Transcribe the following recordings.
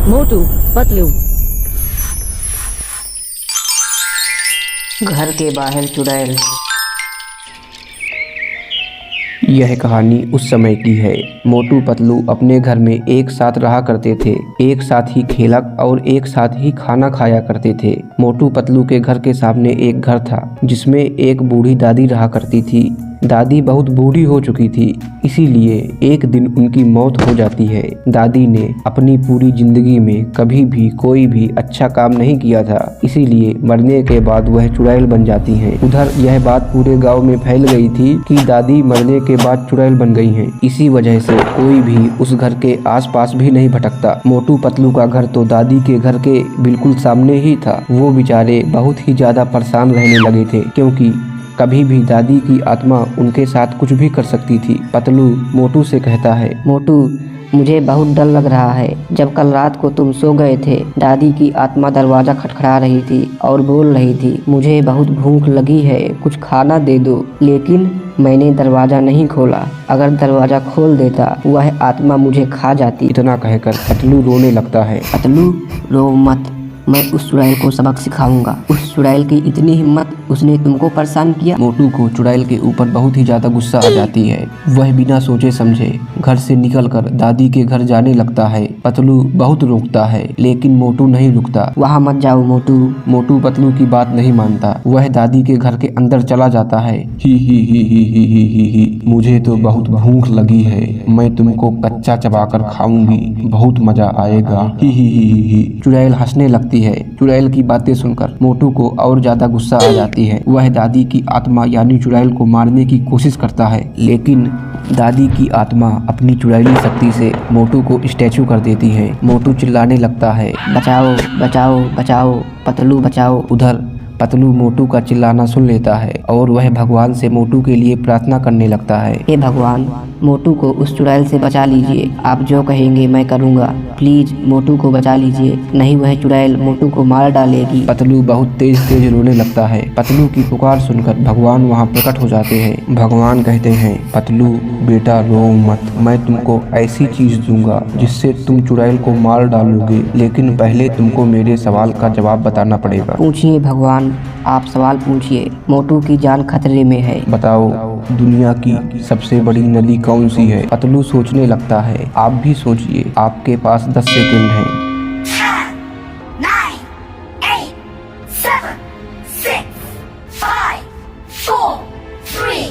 मोटू पतलू। घर के बाहर चुड़ैल। यह कहानी उस समय की है। मोटू पतलू अपने घर में एक साथ रहा करते थे, एक साथ ही खेला और एक साथ ही खाना खाया करते थे। मोटू पतलू के घर के सामने एक घर था जिसमें एक बूढ़ी दादी रहा करती थी। दादी बहुत बूढ़ी हो चुकी थी, इसीलिए एक दिन उनकी मौत हो जाती है। दादी ने अपनी पूरी जिंदगी में कभी भी कोई भी अच्छा काम नहीं किया था, इसीलिए मरने के बाद वह चुड़ैल बन जाती हैं। उधर यह बात पूरे गांव में फैल गई थी कि दादी मरने के बाद चुड़ैल बन गई हैं। इसी वजह से कोई भी उस घर के आसपास भी नहीं भटकता। मोटू पतलू का घर तो दादी के घर के बिल्कुल सामने ही था। वो बेचारे बहुत ही ज्यादा परेशान रहने लगे थे, क्योंकि कभी भी दादी की आत्मा उनके साथ कुछ भी कर सकती थी। पतलू मोटू से कहता है, मोटू, मुझे बहुत डर लग रहा है। जब कल रात को तुम सो गए थे, दादी की आत्मा दरवाजा खटखटा रही थी और बोल रही थी, मुझे बहुत भूख लगी है, कुछ खाना दे दो। लेकिन मैंने दरवाजा नहीं खोला। अगर दरवाजा खोल देता, वह आत्मा मुझे खा जाती। इतना कहकर पतलू रोने लगता है। पतलू, रो मत, मैं उस चुड़ैल को सबक सिखाऊंगा। उस चुड़ैल की इतनी हिम्मत, उसने तुमको परेशान किया। मोटू को चुड़ैल के ऊपर बहुत ही ज्यादा गुस्सा आ जाती है। वह बिना सोचे समझे घर से निकलकर दादी के घर जाने लगता है। पतलू बहुत रोकता है, लेकिन मोटू नहीं रुकता। वहाँ मत जाओ मोटू। मोटू पतलू की बात नहीं मानता। वह दादी के घर के अंदर चला जाता है। ही मुझे तो बहुत भूख लगी है, मैं तुमको कच्चा चबाकर खाऊंगी, बहुत मजा आएगा। ही चुड़ैल हंसने लगती है। चुड़ैल की बातें सुनकर मोटू को और ज्यादा गुस्सा आ जाती है। वह दादी की आत्मा यानी चुड़ैल को मारने की कोशिश करता है, लेकिन दादी की आत्मा अपनी चुड़ैली शक्ति से मोटू को स्टैचू कर देती है। मोटू चिल्लाने लगता है, बचाओ बचाओ बचाओ, पतलू बचाओ। उधर पतलू मोटू का चिल्लाना सुन लेता है और वह भगवान से मोटू के लिए प्रार्थना करने लगता है। हे भगवान, मोटू को उस चुड़ैल से बचा लीजिए। आप जो कहेंगे मैं करूँगा। प्लीज मोटू को बचा लीजिए, नहीं वह चुड़ैल मोटू को मार डालेगी। पतलू बहुत तेज तेज रोने लगता है। पतलू की पुकार सुनकर भगवान वहाँ प्रकट हो जाते हैं। भगवान कहते हैं, पतलू बेटा रो मत, मैं तुमको ऐसी चीज दूंगा जिससे तुम चुड़ैल को मार डालोगे, लेकिन पहले तुमको मेरे सवाल का जवाब बताना पड़ेगा। पूछिए भगवान, आप सवाल पूछिए। मोटू की जान खतरे में है। बताओ, दुनिया की सबसे बड़ी नदी कौन सी है? पतलू सोचने लगता है। आप भी सोचिए, आपके पास 10 सेकंड हैं। 10, 9, 8, 7, 6, 5, 4, 3,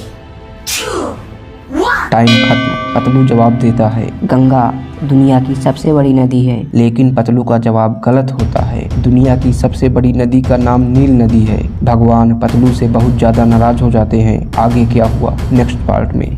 2, 1। टाइम खत्म। पतलू जवाब देता है, गंगा दुनिया की सबसे बड़ी नदी है। लेकिन पतलू का जवाब गलत होता है। दुनिया की सबसे बड़ी नदी का नाम नील नदी है। भगवान पतलू से बहुत ज्यादा नाराज हो जाते हैं। आगे क्या हुआ नेक्स्ट पार्ट में।